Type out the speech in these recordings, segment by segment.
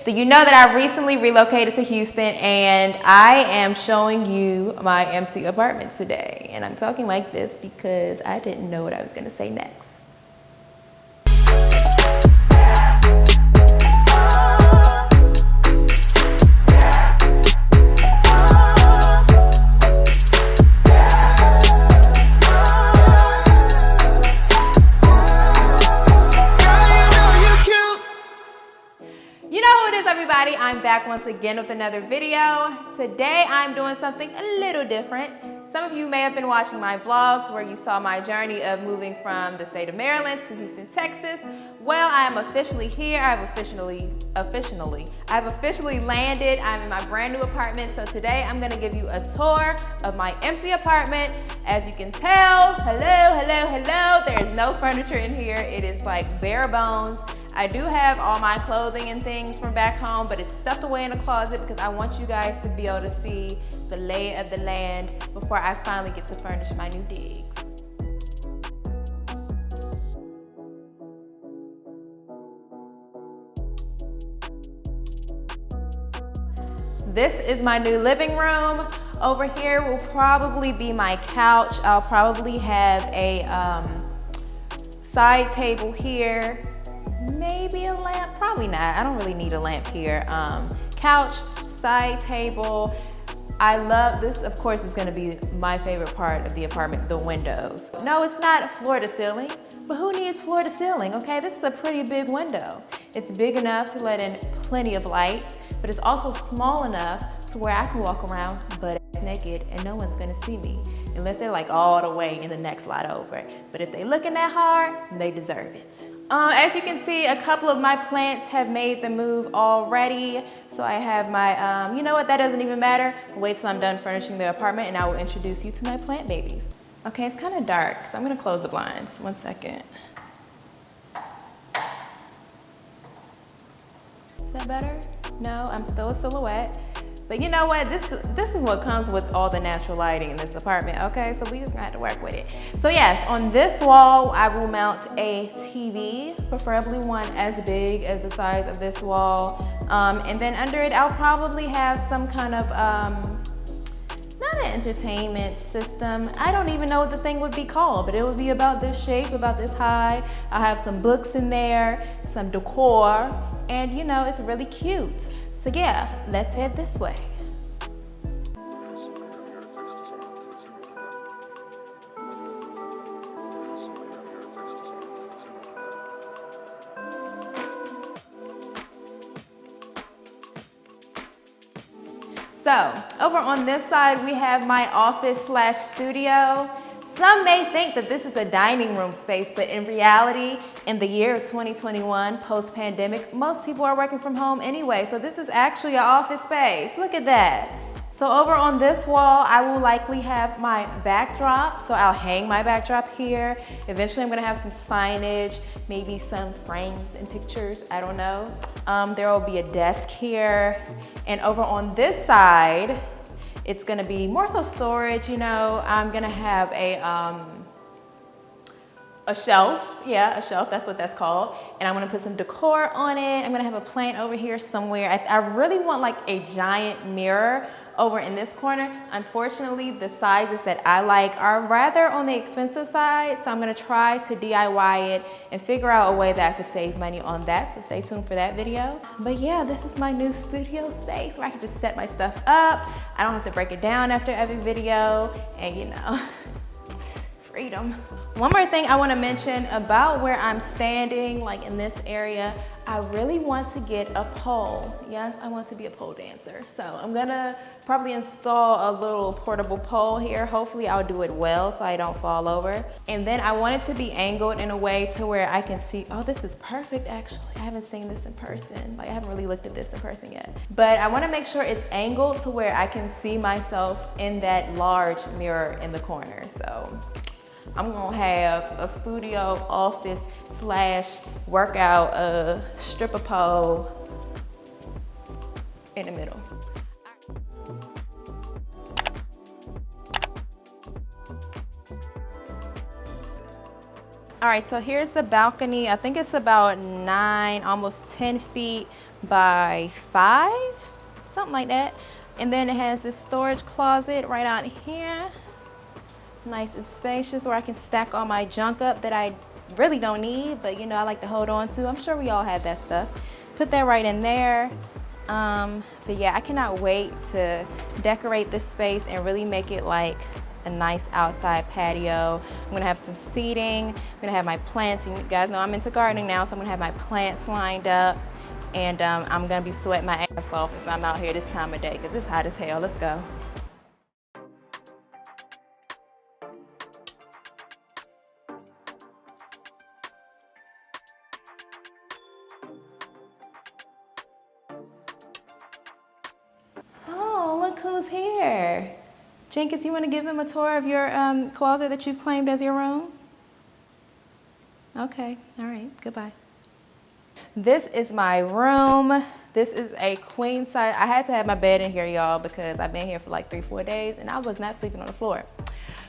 that you know that I recently relocated to Houston, and I am showing you my empty apartment today. And I'm talking like this because I didn't know what I was gonna say next. Everybody, I'm back once again with another video. Today I'm doing something a little different. Some of you may have been watching my vlogs where you saw my journey of moving from the state of Maryland to Houston, Texas. Well, I am officially here. I've officially landed. I'm in my brand new apartment. So today I'm gonna give you a tour of my empty apartment. As you can tell, hello, there is no furniture in here. It is like bare bones. I do have all my clothing and things from back home, but it's stuffed away in a closet because I want you guys to be able to see the lay of the land before I finally get to furnish my new digs. This is my new living room. Over here will probably be my couch. I'll probably have a side table here. Maybe a lamp, probably not. I don't really need a lamp here. Couch, side table. I love this, of course, is gonna be my favorite part of the apartment, the windows. No, it's not floor to ceiling, but who needs floor to ceiling, okay? This is a pretty big window. It's big enough to let in plenty of light, but it's also small enough to where I can walk around butt-ass naked and no one's gonna see me, unless they're like all the way in the next lot over. But if they looking that hard, they deserve it. As you can see, a couple of my plants have made the move already. So I have my, you know what, that doesn't even matter. Wait till I'm done furnishing the apartment and I will introduce you to my plant babies. Okay, it's kind of dark, so I'm gonna close the blinds. 1 second. Is that better? No, I'm still a silhouette. But you know what, this is what comes with all the natural lighting in this apartment, okay? So we just gonna have to work with it. So yes, on this wall, I will mount a TV, preferably one as big as the size of this wall. And then under it, I'll probably have some kind of, not an entertainment system. I don't even know what the thing would be called, but it would be about this shape, about this high. I'll have some books in there, some decor, and you know, it's really cute. So yeah, let's head this way. So over on this side, we have my office / studio. Some may think that this is a dining room space, but in reality, in the year of 2021, post-pandemic, most people are working from home anyway, so this is actually an office space. Look at that. So over on this wall, I will likely have my backdrop, so I'll hang my backdrop here. Eventually, I'm gonna have some signage, maybe some frames and pictures, I don't know. There will be a desk here, and over on this side, it's gonna be more so storage, you know. I'm gonna have a shelf, yeah, a shelf, that's what that's called. And I'm gonna put some decor on it. I'm gonna have a plant over here somewhere. I really want like a giant mirror over in this corner. Unfortunately, the sizes that I like are rather on the expensive side, so I'm gonna try to DIY it and figure out a way that I could save money on that, so stay tuned for that video. But yeah, this is my new studio space where I can just set my stuff up. I don't have to break it down after every video, and you know, freedom. One more thing I want to mention about where I'm standing, like in this area, I really want to get a pole. Yes, I want to be a pole dancer. So I'm gonna probably install a little portable pole here. Hopefully I'll do it well so I don't fall over. And then I want it to be angled in a way to where I can see, oh, this is perfect actually. I haven't seen this in person. Like I haven't really looked at this in person yet. But I want to make sure it's angled to where I can see myself in that large mirror in the corner. So I'm gonna have a studio office / workout stripper pole in the middle. All right, so here's the balcony. I think it's about 9, almost 10 feet by 5, something like that. And then it has this storage closet right out here. Nice and spacious where I can stack all my junk up that I really don't need, but you know, I like to hold on to. I'm sure we all have that stuff. Put that right in there. But yeah, I cannot wait to decorate this space and really make it like a nice outside patio. I'm gonna have some seating. I'm gonna have my plants. And you guys know I'm into gardening now, so I'm gonna have my plants lined up. And I'm gonna be sweating my ass off if I'm out here this time of day because it's hot as hell. Let's go. Oh, look who's here. Jenkins, you want to give them a tour of your closet that you've claimed as your room? Okay, all right, goodbye. This is my room. This is a queen size. I had to have my bed in here, y'all, because I've been here for like 3-4 days and I was not sleeping on the floor.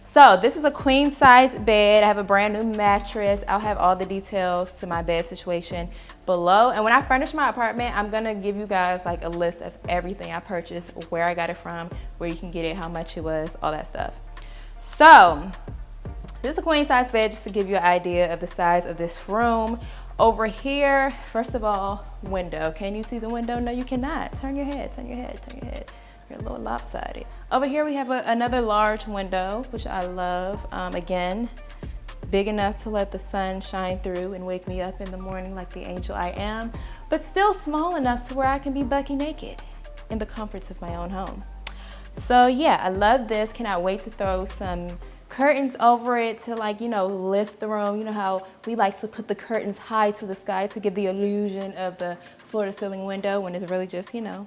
So this is a queen size bed. I have a brand new mattress. I'll have all the details to my bed situation below. And when I furnish my apartment, I'm gonna give you guys like a list of everything I purchased, where I got it from, where you can get it, how much it was, all that stuff. So this is a queen size bed, just to give you an idea of the size of this room. Over here, first of all, window. Can you see the window? No, you cannot. Turn your head, turn your head, turn your head. You're a little lopsided. Over here we have another large window, which I love. Again, big enough to let the sun shine through and wake me up in the morning like the angel I am, but still small enough to where I can be bucky naked in the comforts of my own home. So yeah, I love this. Cannot wait to throw some curtains over it to, like, you know, lift the room. You know how we like to put the curtains high to the sky to give the illusion of the floor to ceiling window when it's really just, you know,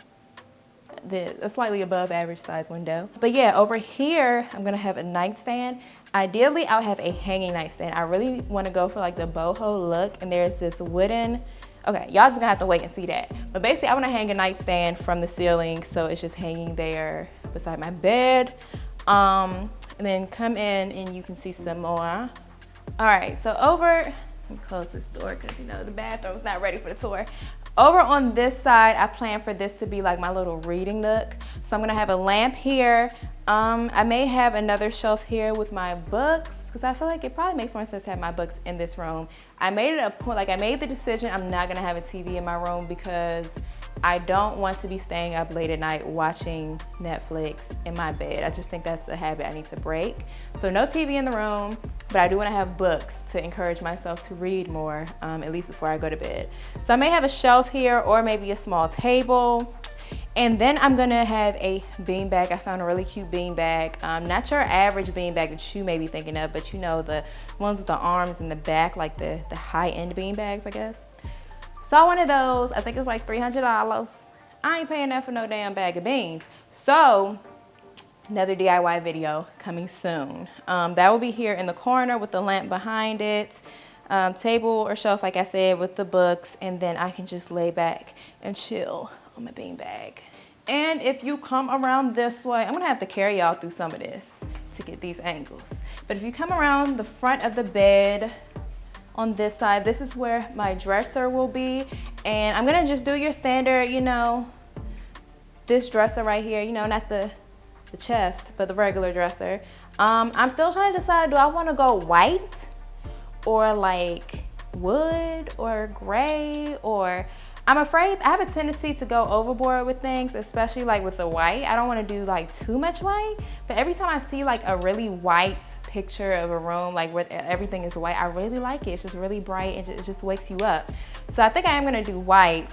a slightly above average size window. But yeah, over here, I'm gonna have a nightstand. Ideally, I'll have a hanging nightstand. I really wanna go for like the boho look, and there's this wooden, okay, y'all just gonna have to wait and see that. But basically, I wanna hang a nightstand from the ceiling, so it's just hanging there beside my bed. And then come in and you can see some more. All right, so over, let me close this door because, you know, the bathroom's not ready for the tour. Over on this side, I plan for this to be like my little reading nook. So I'm gonna have a lamp here. I may have another shelf here with my books because I feel like it probably makes more sense to have my books in this room. I made it a point, like I made the decision I'm not gonna have a TV in my room because I don't want to be staying up late at night watching Netflix in my bed. I just think that's a habit I need to break. So no TV in the room, but I do want to have books to encourage myself to read more, at least before I go to bed. So I may have a shelf here or maybe a small table. And then I'm gonna have a beanbag. I found a really cute beanbag. Not your average beanbag that you may be thinking of, but you know, the ones with the arms in the back, like the high-end beanbags, I guess. Saw one of those, I think it's like $300. I ain't paying that for no damn bag of beans. So, another DIY video coming soon. That will be here in the corner with the lamp behind it. Table or shelf, like I said, with the books, and then I can just lay back and chill on my beanbag. And if you come around this way, I'm gonna have to carry y'all through some of this to get these angles. But if you come around the front of the bed, on this side, this is where my dresser will be. And I'm gonna just do your standard, you know, this dresser right here, you know, not the chest, but the regular dresser. I'm still trying to decide, do I wanna go white or like wood or gray, or I'm afraid I have a tendency to go overboard with things, especially like with the white. I don't wanna do like too much white, but every time I see like a really white picture of a room, like where everything is white, I really like it. It's just really bright and it just wakes you up. So I think I am gonna do white.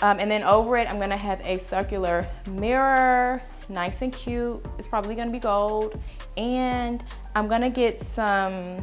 And then over it, I'm gonna have a circular mirror, nice and cute. It's probably gonna be gold. And I'm gonna get some,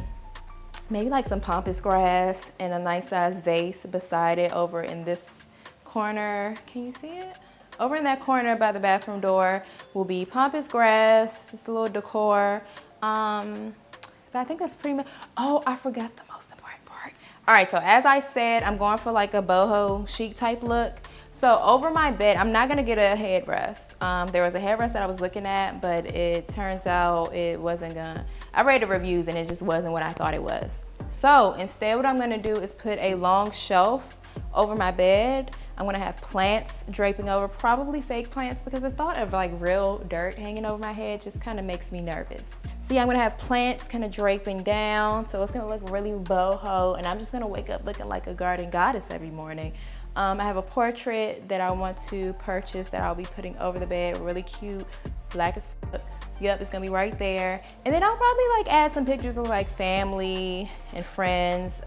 maybe like some pampas grass and a nice size vase beside it over in this corner. Can you see it? Over in that corner by the bathroom door will be pampas grass, just a little decor. But I think that's pretty much, oh, I forgot the most important part. All right, so as I said, I'm going for like a boho chic type look. So over my bed, I'm not gonna get a headrest. There was a headrest that I was looking at, but it turns out it wasn't gonna, I read the reviews and it just wasn't what I thought it was. So instead what I'm gonna do is put a long shelf over my bed. I'm gonna have plants draping over, probably fake plants, because the thought of like real dirt hanging over my head just kind of makes me nervous. So yeah, I'm gonna have plants kind of draping down, so it's gonna look really boho, and I'm just gonna wake up looking like a garden goddess every morning. I have a portrait that I want to purchase that I'll be putting over the bed, really cute, black as fuck. Yep, it's gonna be right there. And then I'll probably like add some pictures of like family and friends.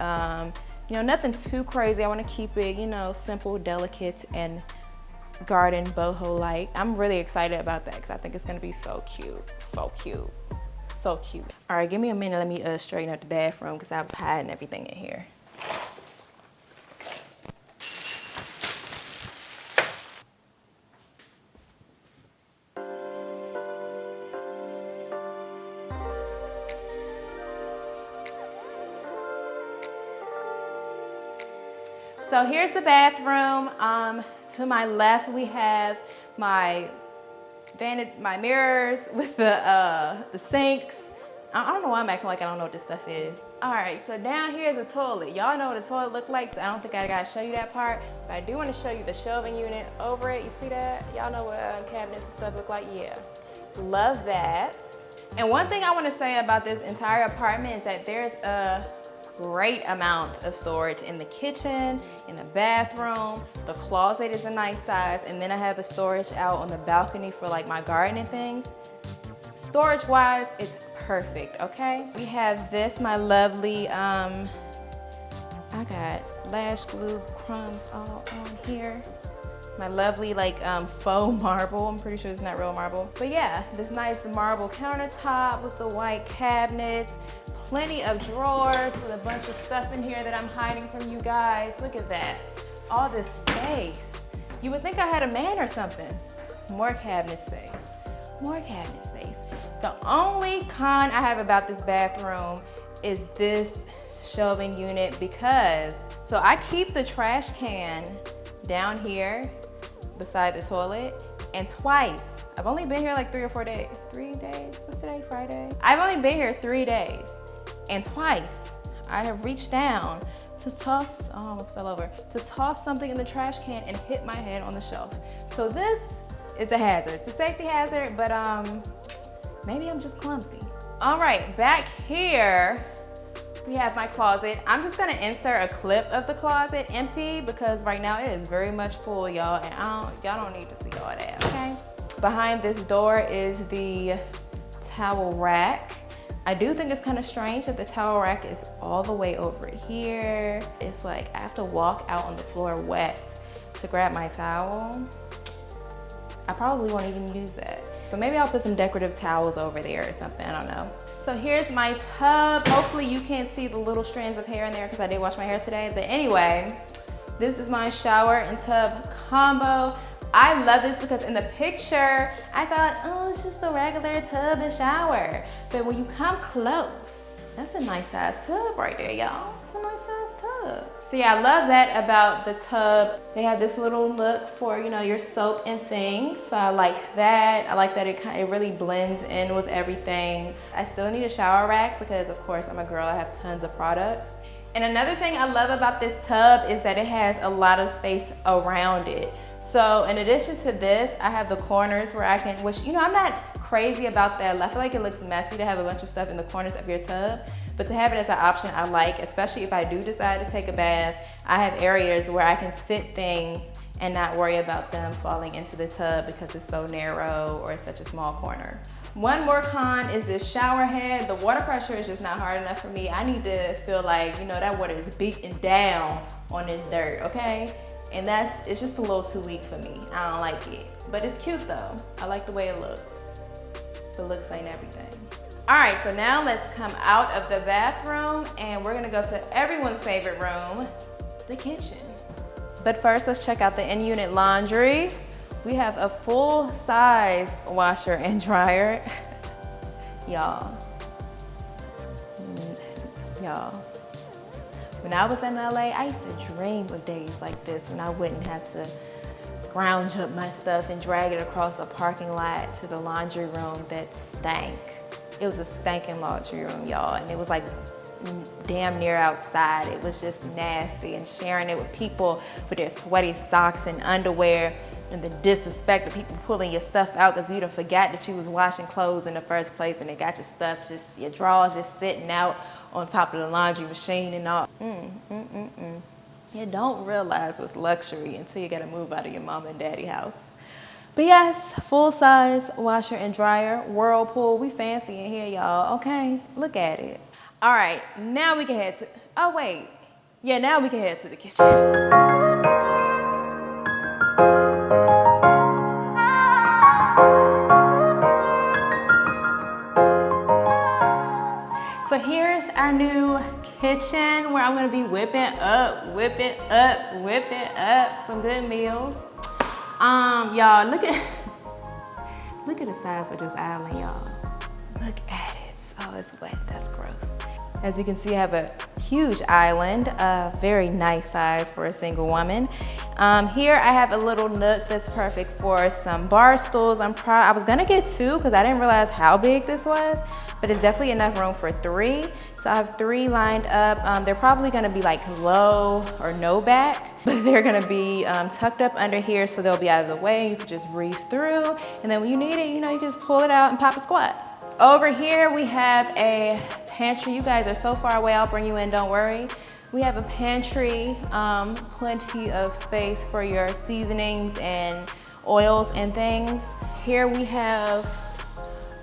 You know, nothing too crazy. I wanna keep it, you know, simple, delicate, and garden boho-like. I'm really excited about that because I think it's gonna be so cute, so cute, so cute. All right, give me a minute, let me straighten up the bathroom because I was hiding everything in here. So here's the bathroom. To my left, we have my mirrors with the sinks. I don't know why I'm acting like I don't know what this stuff is. All right, so down here is a toilet. Y'all know what a toilet look like, so I don't think I gotta show you that part, but I do wanna show you the shelving unit over it. You see that? Y'all know what cabinets and stuff look like? Yeah, love that. And one thing I wanna say about this entire apartment is that there's a great amount of storage in the kitchen, in the bathroom. The closet is a nice size, and then I have the storage out on the balcony for like my garden and things. Storage wise, it's perfect, okay? We have this, my lovely, I got lash glue crumbs all on here. My lovely like faux marble. I'm pretty sure it's not real marble. But yeah, this nice marble countertop with the white cabinets. Plenty of drawers with a bunch of stuff in here that I'm hiding from you guys. Look at that. All this space. You would think I had a man or something. More cabinet space. More cabinet space. The only con I have about this bathroom is this shelving unit because, so I keep the trash can down here beside the toilet, and twice, I've only been here like 3 or 4 days. 3 days? What's today, Friday? I've only been here 3 days. And twice, I have reached down to toss, oh, I almost fell over, to toss something in the trash can and hit my head on the shelf. So this is a hazard. It's a safety hazard, but maybe I'm just clumsy. All right, back here, we have my closet. I'm just gonna insert a clip of the closet empty because right now it is very much full, y'all, and y'all don't need to see all that, okay? Behind this door is the towel rack. I do think it's kind of strange that the towel rack is all the way over here. It's like I have to walk out on the floor wet to grab my towel. I probably won't even use that. So maybe I'll put some decorative towels over there or something, I don't know. So here's my tub. Hopefully you can't see the little strands of hair in there because I did wash my hair today. But anyway, this is my shower and tub combo. I love this because in the picture, I thought, oh, it's just a regular tub and shower. But when you come close, that's a nice size tub right there, y'all. It's a nice size tub. So yeah, I love that about the tub. They have this little nook for, you know, your soap and things. So I like that. I like that it really blends in with everything. I still need a shower rack because of course I'm a girl, I have tons of products. And another thing I love about this tub is that it has a lot of space around it. So in addition to this, I have the corners where I can, which, you know, I'm not crazy about that. I feel like it looks messy to have a bunch of stuff in the corners of your tub, but to have it as an option I like, especially if I do decide to take a bath. I have areas where I can sit things and not worry about them falling into the tub because it's so narrow or it's such a small corner. One more con is this shower head. The water pressure is just not hard enough for me. I need to feel like, you know, that water is beating down on this dirt, okay? And it's just a little too weak for me. I don't like it, but it's cute though. I like the way it looks. The looks ain't everything. All right, so now let's come out of the bathroom and we're gonna go to everyone's favorite room, the kitchen. But first, let's check out the in-unit laundry. We have a full-size washer and dryer. Y'all. When I was in LA, I used to dream of days like this when I wouldn't have to scrounge up my stuff and drag it across a parking lot to the laundry room that stank. It was a stinking laundry room, y'all, and it was like damn near outside. It was just nasty, and sharing it with people with their sweaty socks and underwear, and the disrespect of people pulling your stuff out because you done forgot that you was washing clothes in the first place, and they got your stuff, just your drawers just sitting out on top of the laundry machine and all. You don't realize what's luxury until you gotta move out of your mom and daddy house. But yes, full-size washer and dryer, Whirlpool. We fancy in here, y'all, okay? Look at it. All right, now we can head to, oh wait. Yeah, now we can head to the kitchen. So here's our new kitchen where I'm gonna be whipping up some good meals. Y'all, look at the size of this island, y'all. Look at it. Oh, it's wet. That's gross. As you can see, I have a huge island, very nice size for a single woman. Here I have a little nook that's perfect for some bar stools. I was gonna get 2 because I didn't realize how big this was, but it's definitely enough room for 3. So I have 3 lined up. They're probably gonna be like low or no back, but they're gonna be tucked up under here so they'll be out of the way. You can just breeze through, and then when you need it, you know, you can just pull it out and pop a squat. Over here we have a pantry. You guys are so far away, I'll bring you in, don't worry. We have a pantry, plenty of space for your seasonings and oils and things. Here we have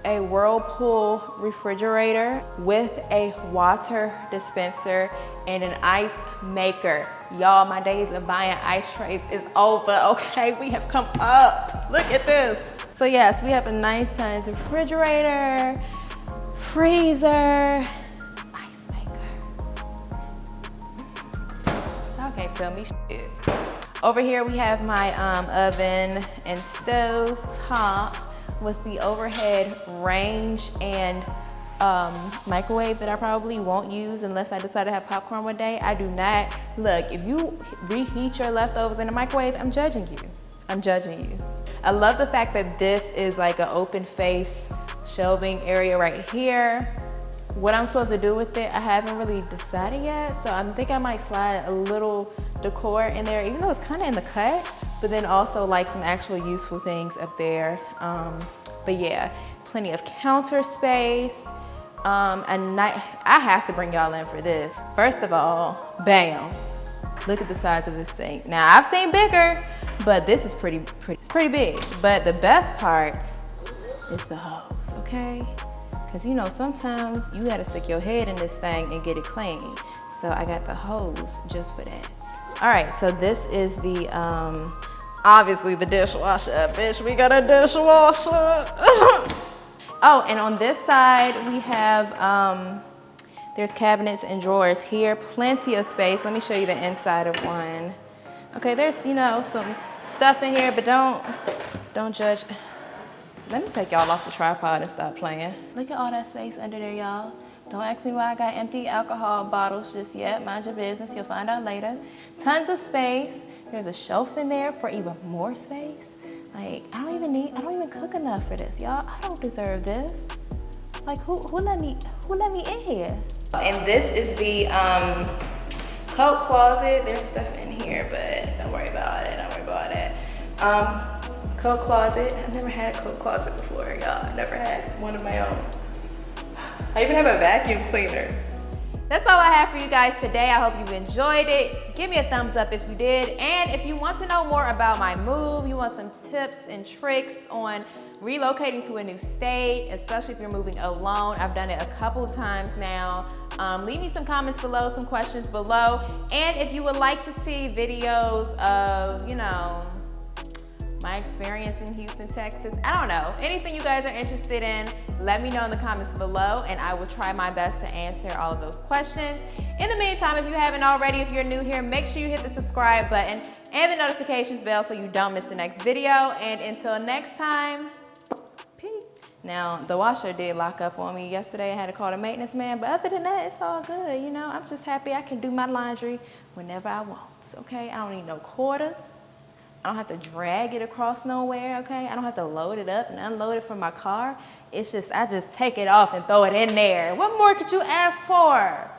a Whirlpool refrigerator with a water dispenser and an ice maker. Y'all, my days of buying ice trays is over, okay? We have come up. Look at this. So yes, we have a nice size refrigerator, freezer, ice maker. Y'all can't tell me shit. Over here we have my oven and stove top with the overhead range and microwave that I probably won't use unless I decide to have popcorn one day. I do not. Look, if you reheat your leftovers in the microwave, I'm judging you. I'm judging you. I love the fact that this is like an open face shelving area right here. What I'm supposed to do with it, I haven't really decided yet. So I think I might slide a little decor in there, even though it's kind of in the cut, but then also like some actual useful things up there. But yeah, plenty of counter space. I have to bring y'all in for this. First of all, bam. Look at the size of this sink. Now I've seen bigger, but this is pretty big. But the best part is the hose, okay? Because you know, sometimes you gotta stick your head in this thing and get it clean. So I got the hose just for that. All right, so this is the, obviously the dishwasher, bitch, we got a dishwasher. Oh, and on this side, we have, there's cabinets and drawers here, plenty of space. Let me show you the inside of one. Okay, there's, you know, some stuff in here, but don't judge. Let me take y'all off the tripod and stop playing. Look at all that space under there, y'all. Don't ask me why I got empty alcohol bottles just yet. Mind your business, you'll find out later. Tons of space. There's a shelf in there for even more space. Like, I don't even cook enough for this, y'all. I don't deserve this. Like, who let me in here? And this is the coat closet. There's stuff in here, but don't worry about it. Don't worry about it. Coat closet. I've never had a coat closet before, y'all. I've never had one of my own. I even have a vacuum cleaner. That's all I have for you guys today. I hope you enjoyed it. Give me a thumbs up if you did. And if you want to know more about my move, you want some tips and tricks on relocating to a new state, especially if you're moving alone. I've done it a couple of times now. Leave me some comments below, some questions below. And if you would like to see videos of, you know, my experience in Houston, Texas, I don't know, anything you guys are interested in, let me know in the comments below and I will try my best to answer all of those questions. In the meantime, if you haven't already, if you're new here, make sure you hit the subscribe button and the notifications bell so you don't miss the next video. And until next time, peace. Now, the washer did lock up on me yesterday. I had to call the maintenance man, but other than that, it's all good. You know, I'm just happy I can do my laundry whenever I want, okay? I don't need no quarters. I don't have to drag it across nowhere, okay? I don't have to load it up and unload it from my car. It's just, I just take it off and throw it in there. What more could you ask for?